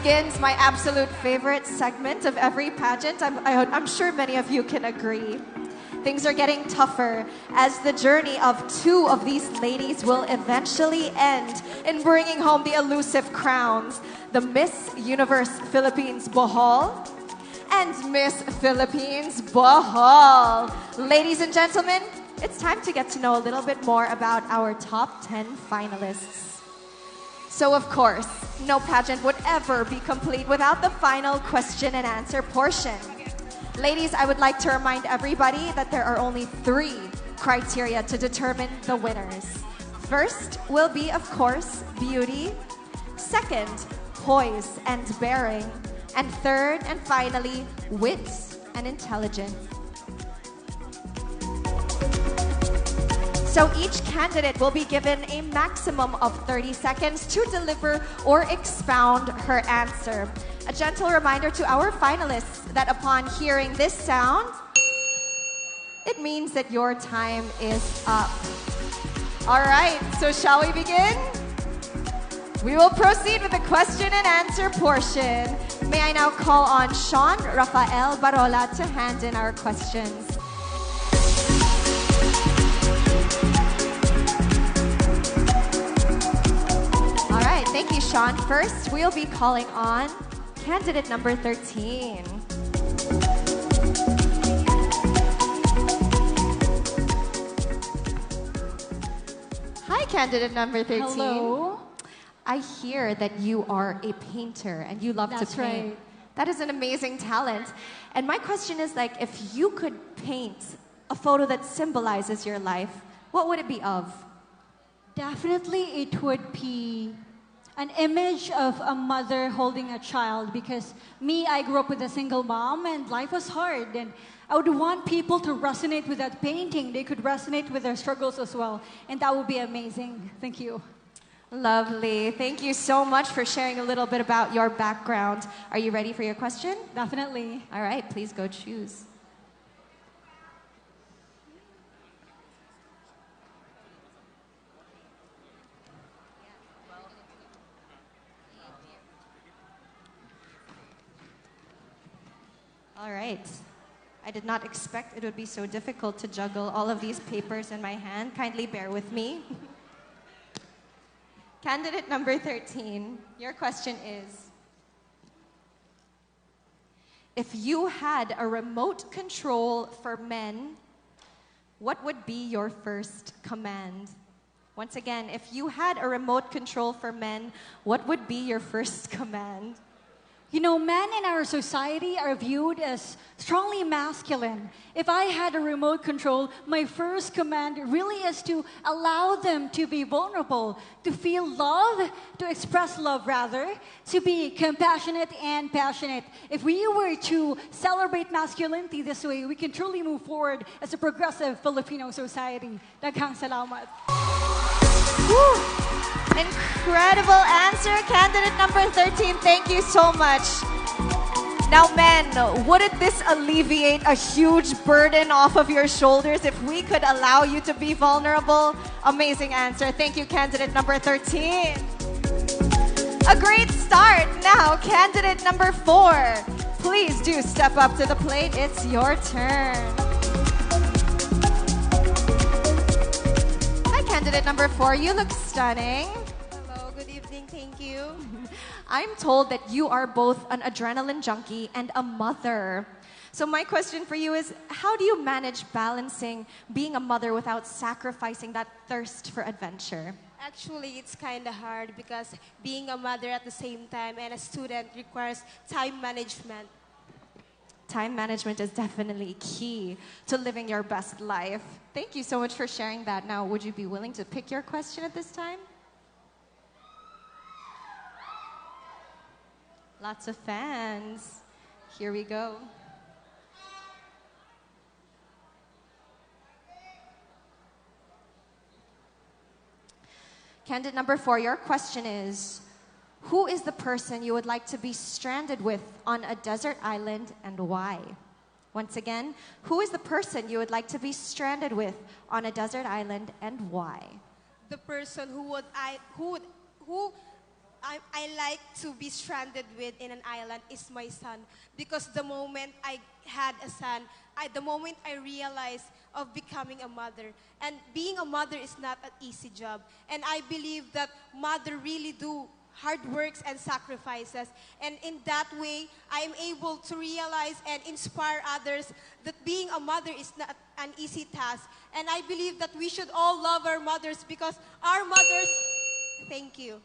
Begins my absolute favorite segment of every pageant. I'm sure many of you can agree. Things are getting tougher as the journey of two of these ladies will eventually end in bringing home the elusive crowns. The Miss Universe Philippines Bohol and Miss Philippines Bohol. Ladies and gentlemen, it's time to get to know a little bit more about our top 10 finalists. So of course, no pageant would ever be complete without the final question and answer portion. Ladies, I would like to remind everybody that there are only 3 criteria to determine the winners. First will be, of course, beauty. Second, poise and bearing. And third and finally, wits and intelligence. So each candidate will be given a maximum of 30 seconds to deliver or expound her answer. A gentle reminder to our finalists that upon hearing this sound, it means that your time is up. All right, so shall we begin? We will proceed with the question and answer portion. May I now call on Sean Rafael Barola to hand in our questions. Thank you, Sean. First, we'll be calling on candidate number 13. Hi, candidate number 13. Hello. I hear that you are a painter and you love to paint. Right. That is an amazing talent. And my question is like, if you could paint a photo that symbolizes your life, what would it be of? Definitely it would be an image of a mother holding a child, because I grew up with a single mom and life was hard, and I would want people to resonate with that painting. They could resonate with their struggles as well, and that would be amazing. Thank you. Lovely. Thank you so much for sharing a little bit about your background. Are you ready for your question? Definitely. All right, please go choose. All right. I did not expect it would be so difficult to juggle all of these papers in my hand. Kindly bear with me. Candidate number 13, your question is, if you had a remote control for men, what would be your first command? Once again, if you had a remote control for men, what would be your first command? You know, men in our society are viewed as strongly masculine. If I had a remote control, my first command really is to allow them to be vulnerable, to feel love, to express love rather, to be compassionate and passionate. If we were to celebrate masculinity this way, we can truly move forward as a progressive Filipino society. Daghang salamat. Woo! Incredible answer, candidate number 13. Thank you so much. Now, men, wouldn't this alleviate a huge burden off of your shoulders if we could allow you to be vulnerable? Amazing answer. Thank you, candidate number 13. A great start. Now, candidate number 4. Please do step up to the plate. It's your turn. Hi, candidate number 4. You look stunning. Good evening, thank you. I'm told that you are both an adrenaline junkie and a mother. So my question for you is, how do you manage balancing being a mother without sacrificing that thirst for adventure? Actually, it's kind of hard because being a mother at the same time and a student requires time management. Time management is definitely key to living your best life. Thank you so much for sharing that. Now, would you be willing to pick your question at this time? Lots of fans. Here we go. Candidate number 4, your question is, who is the person you would like to be stranded with on a desert island and why? Once again, who is the person you would like to be stranded with on a desert island and why? The person who I like to be stranded with in an island is my son. Because the moment I had a son, the moment I realized of becoming a mother. And being a mother is not an easy job. And I believe that mother really do hard works and sacrifices. And in that way, I am able to realize and inspire others that being a mother is not an easy task. And I believe that we should all love our mothers because our mothers, thank you.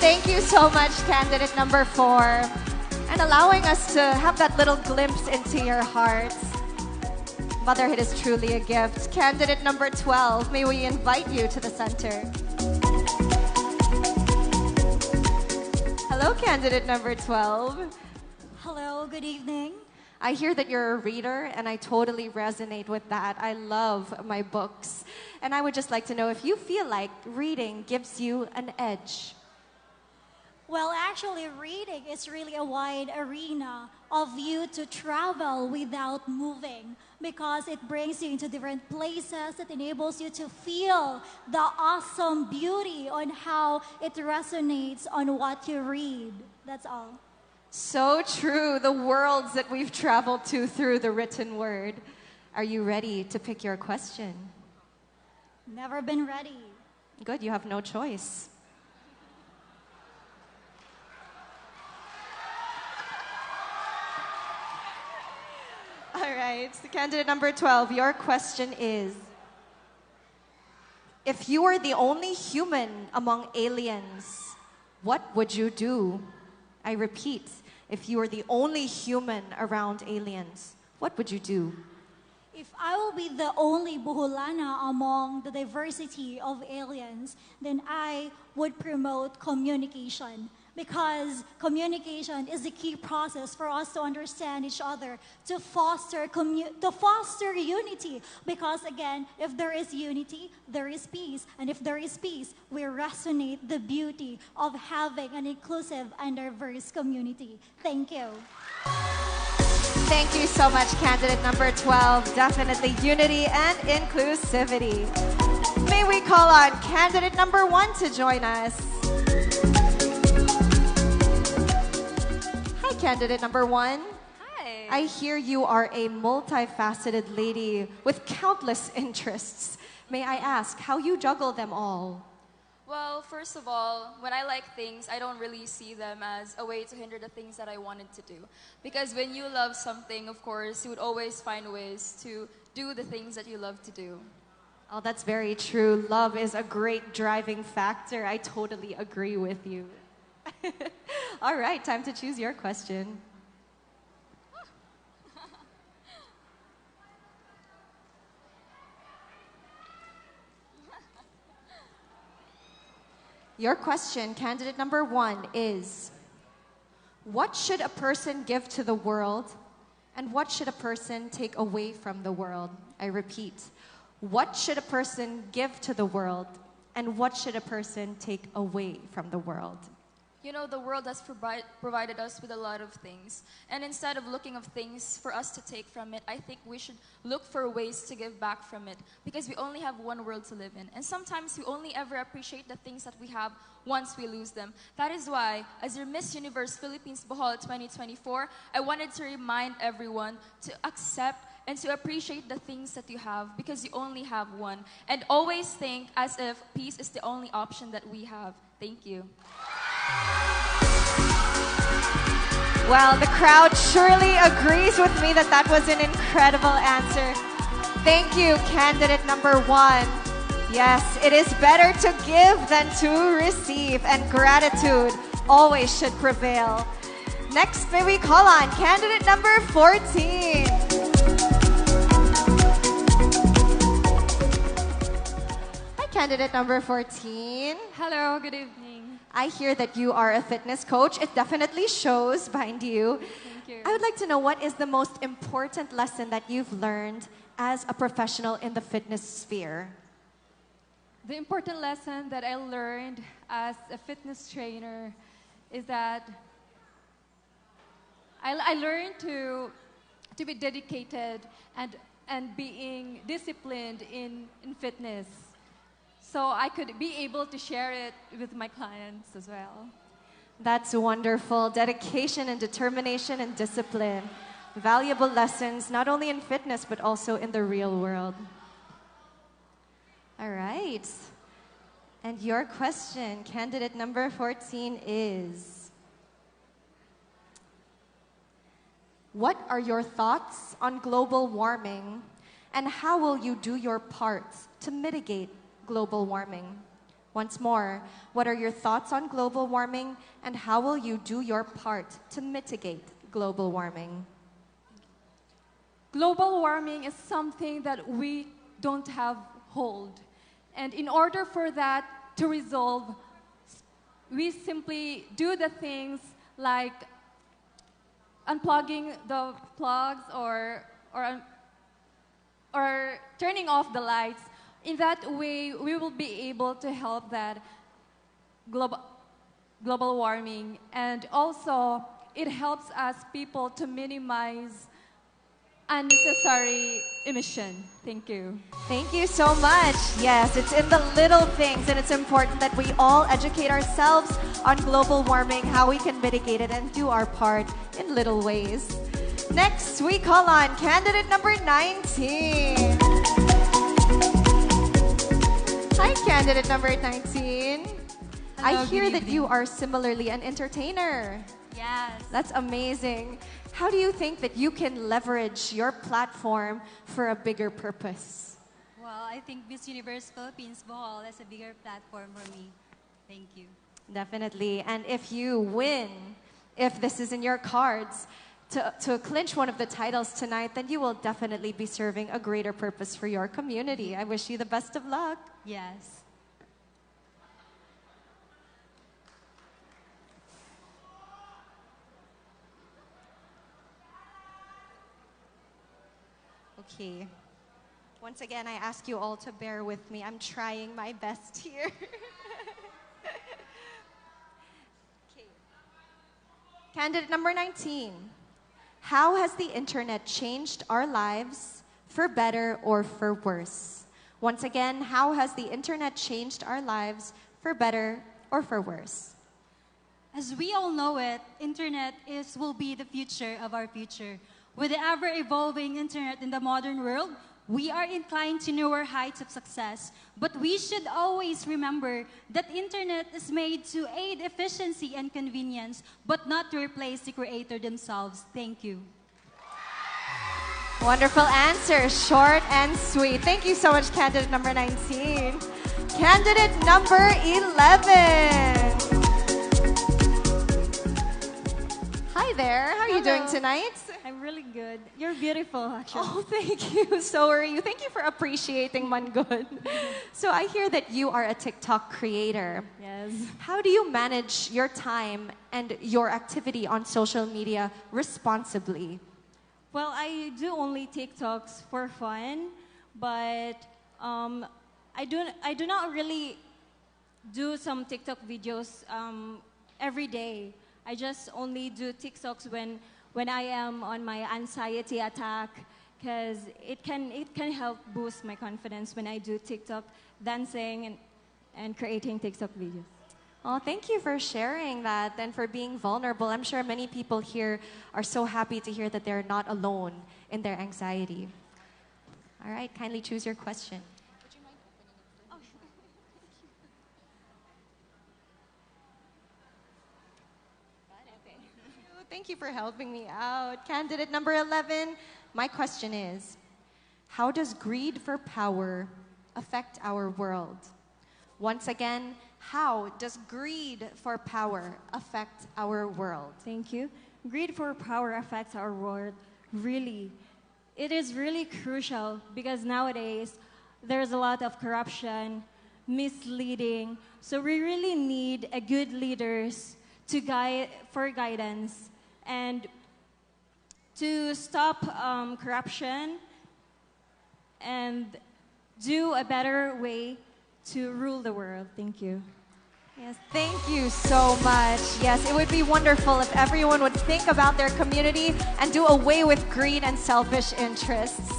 Thank you so much, candidate number 4, and allowing us to have that little glimpse into your hearts. Motherhood is truly a gift. Candidate number 12, may we invite you to the center. Hello, candidate number 12. Hello, good evening. I hear that you're a reader, and I totally resonate with that. I love my books. And I would just like to know if you feel like reading gives you an edge. Well, actually, reading is really a wide arena of you to travel without moving because it brings you into different places. It enables you to feel the awesome beauty on how it resonates on what you read. That's all. So true, the worlds that we've traveled to through the written word. Are you ready to pick your question? Never been ready. Good, you have no choice. All right, so candidate number 12, your question is, if you were the only human among aliens, what would you do? I repeat, if you were the only human around aliens, what would you do? If I will be the only Buholana among the diversity of aliens, then I would promote communication because communication is the key process for us to understand each other, to foster unity. Because again, if there is unity, there is peace. And if there is peace, we resonate the beauty of having an inclusive and diverse community. Thank you. Thank you so much, candidate number 12. Definitely unity and inclusivity. May we call on candidate number 1 to join us. Hi, candidate number 1. Hi. I hear you are a multifaceted lady with countless interests. May I ask how you juggle them all? Well, first of all, when I like things, I don't really see them as a way to hinder the things that I wanted to do. Because when you love something, of course, you would always find ways to do the things that you love to do. Oh, that's very true. Love is a great driving factor. I totally agree with you. All right, time to choose your question. Your question, candidate number 1, is, what should a person give to the world and what should a person take away from the world? I repeat, what should a person give to the world and what should a person take away from the world? You know, the world has provided us with a lot of things. And instead of looking of things for us to take from it, I think we should look for ways to give back from it. Because we only have one world to live in. And sometimes we only ever appreciate the things that we have once we lose them. That is why, as your Miss Universe Philippines Bohol 2024, I wanted to remind everyone to accept and to appreciate the things that you have because you only have one. And always think as if peace is the only option that we have. Thank you. Well, the crowd surely agrees with me that that was an incredible answer. Thank you, candidate number 1. Yes, it is better to give than to receive, and gratitude always should prevail. Next, may we call on candidate number 14. Hi, candidate number 14. Hello, good evening. I hear that you are a fitness coach. It definitely shows behind you. Thank you. I would like to know, what is the most important lesson that you've learned as a professional in the fitness sphere? The important lesson that I learned as a fitness trainer is that I learned to be dedicated and being disciplined in fitness. so I could be able to share it with my clients as well. That's wonderful. Dedication and determination and discipline. Valuable lessons, not only in fitness, but also in the real world. All right. And your question, candidate number 14, is: what are your thoughts on global warming, and how will you do your part to mitigate global warming? Once more, what are your thoughts on global warming, and how will you do your part to mitigate global warming? Global warming is something that we don't have hold. And in order for that to resolve, we simply do the things like unplugging the plugs or turning off the lights. In that way, we will be able to help that global warming. And also, it helps us people to minimize unnecessary emission. Thank you. Thank you so much. Yes, it's in the little things, and it's important that we all educate ourselves on global warming, how we can mitigate it, and do our part in little ways. Next, we call on candidate number 19. Hi, candidate number 19. I Hello, hear good that you are similarly an entertainer. Yes. That's amazing. How do you think that you can leverage your platform for a bigger purpose? Well, I think Miss Universe Philippines Bohol is a bigger platform for me. Thank you. Definitely. And if you win, if this is in your cards, to clinch one of the titles tonight, then you will definitely be serving a greater purpose for your community. I wish you the best of luck. Yes. Okay. Once again, I ask you all to bear with me. I'm trying my best here. Okay. Candidate number 19. How has the internet changed our lives for better or for worse? Once again, how has the internet changed our lives for better or for worse? As we all know it, internet will be the future of our future. With the ever-evolving internet in the modern world, we are inclined to newer heights of success. But we should always remember that internet is made to aid efficiency and convenience, but not to replace the creator themselves. Thank you. Wonderful answer, short and sweet. Thank you so much, candidate number 19. Candidate number 11. Hi there, how are you doing tonight? I'm really good. You're beautiful, actually. Oh, thank you. So are you. Thank you for appreciating Mangood. So I hear that you are a TikTok creator. Yes. How do you manage your time and your activity on social media responsibly? Well, I do only TikToks for fun, but I do not really do some TikTok videos every day. I just only do TikToks when I am on my anxiety attack, because it can help boost my confidence when I do TikTok dancing and creating TikTok videos. Oh, thank you for sharing that and for being vulnerable. I'm sure many people here are so happy to hear that they're not alone in their anxiety. All right, kindly choose your question. Thank you for helping me out. Candidate number 11, my question is, how does greed for power affect our world? Once again, how does greed for power affect our world? Thank you. Greed for power affects our world, really. It is really crucial because nowadays there's a lot of corruption, misleading. So we really need a good leaders to guide for guidance and to stop corruption and do a better way to rule the world. Thank you. Yes, thank you so much. Yes, it would be wonderful if everyone would think about their community and do away with greed and selfish interests.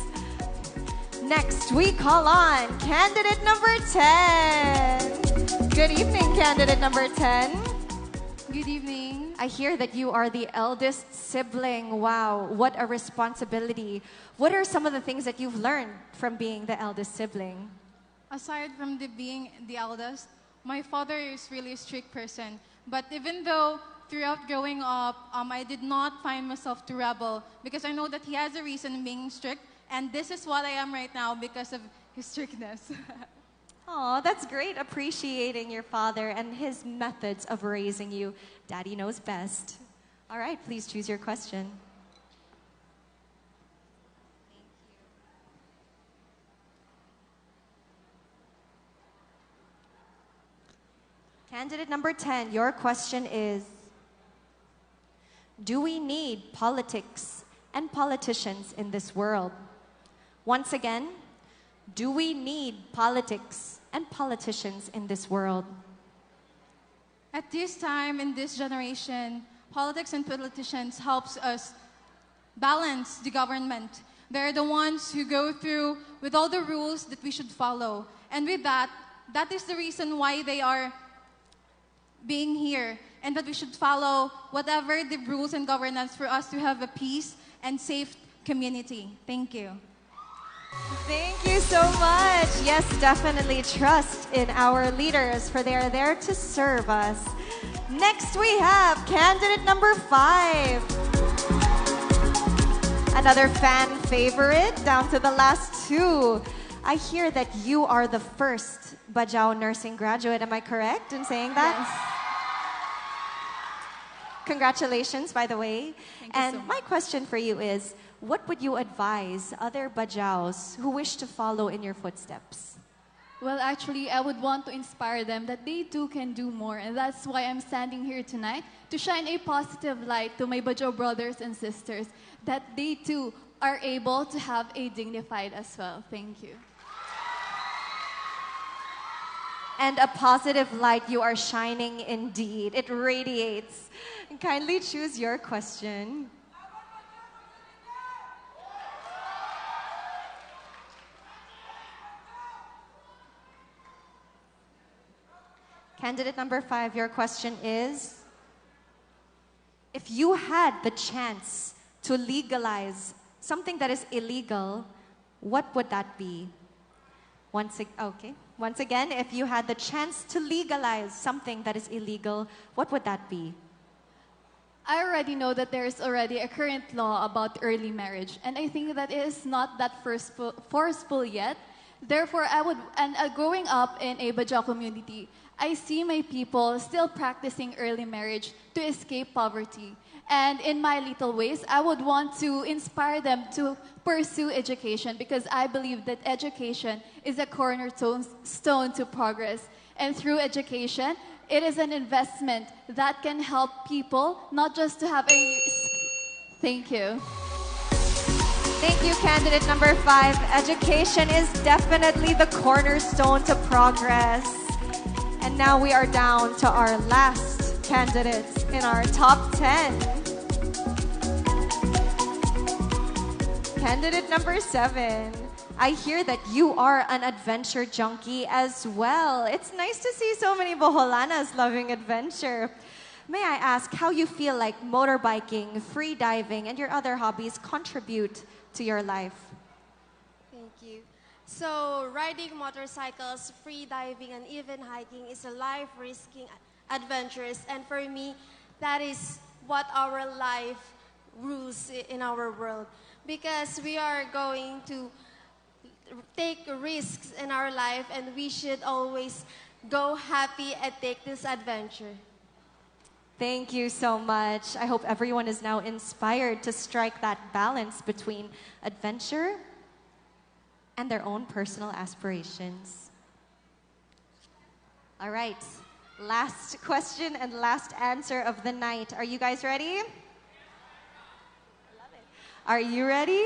Next, we call on candidate number 10. Good evening, candidate number 10. Good evening. I hear that you are the eldest sibling. Wow, what a responsibility. What are some of the things that you've learned from being the eldest sibling? Aside from being the eldest, my father is really a strict person. But even though throughout growing up, I did not find myself to rebel because I know that he has a reason being strict, and this is what I am right now because of his strictness. Oh, that's great, appreciating your father and his methods of raising you. Daddy knows best. All right, please choose your question. Candidate number 10, your question is, do we need politics and politicians in this world? Once again, do we need politics and politicians in this world? At this time, in this generation, politics and politicians helps us balance the government. They're the ones who go through with all the rules that we should follow. And with that, that is the reason why they are being here, and that we should follow whatever the rules and governance for us to have a peace and safe community. Thank you. Thank you so much. Yes, definitely trust in our leaders, for they are there to serve us. Next, we have candidate number 5. Another fan favorite, down to the last 2. I hear that you are the first Bajau nursing graduate. Am I correct in saying that? Yes. Congratulations, by the way. Thank you so much. My question for you is, what would you advise other Bajaus who wish to follow in your footsteps? Well, actually, I would want to inspire them that they too can do more. And that's why I'm standing here tonight, to shine a positive light to my Bajau brothers and sisters, that they too are able to have a dignified as well. Thank you. And a positive light you are shining indeed. It radiates. Kindly choose your question. Candidate number 5, your question is, if you had the chance to legalize something that is illegal, what would that be? Once again, if you had the chance to legalize something that is illegal, what would that be? I already know that there is already a current law about early marriage, and I think that it is not that forceful yet. Therefore, growing up in a Bajau community, I see my people still practicing early marriage to escape poverty. And in my little ways, I would want to inspire them to pursue education, because I believe that education is a cornerstone to progress. And through education, it is an investment that can help people not just to have a... Thank you. Thank you, candidate number 5. Education is definitely the cornerstone to progress. And now we are down to our last candidates in our top 10. Candidate number 7. I hear that you are an adventure junkie as well. It's nice to see so many Boholanas loving adventure. May I ask how you feel like motorbiking, free diving, and your other hobbies contribute to your life? Thank you. So, riding motorcycles, free diving, and even hiking is a life-risking adventures. And for me, that is what our life rules in our world. Because we are going to take risks in our life, and we should always go happy and take this adventure. Thank you so much. I hope everyone is now inspired to strike that balance between adventure and their own personal aspirations. All right, last question and last answer of the night. Are you guys ready? Are you ready?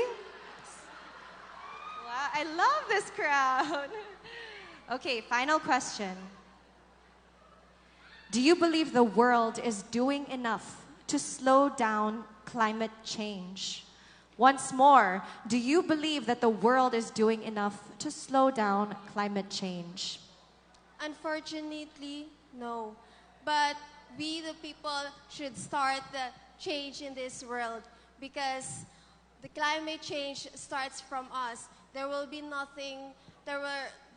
Wow, I love this crowd. Okay, final question. Do you believe the world is doing enough to slow down climate change? Once more, do you believe that the world is doing enough to slow down climate change? Unfortunately, no. But we, the people, should start the change in this world because the climate change starts from us. There will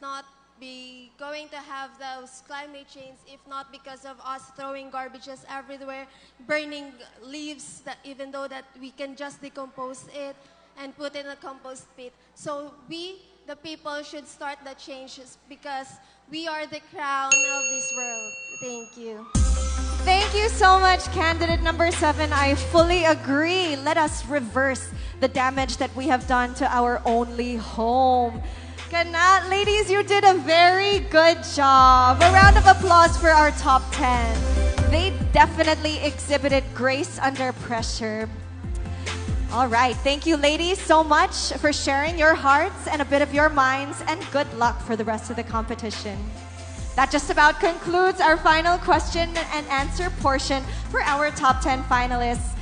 not be going to have those climate change if not because of us throwing garbages everywhere, burning leaves that even though that we can just decompose it and put in a compost pit. So we, the people, should start the changes because we are the crown of this world. Thank you. Thank you so much, candidate number 7. I fully agree. Let us reverse the damage that we have done to our only home. Kana, ladies, you did a very good job. A round of applause for our top 10. They definitely exhibited grace under pressure. All right, thank you, ladies, so much for sharing your hearts and a bit of your minds, and good luck for the rest of the competition. That just about concludes our final question and answer portion for our top 10 finalists.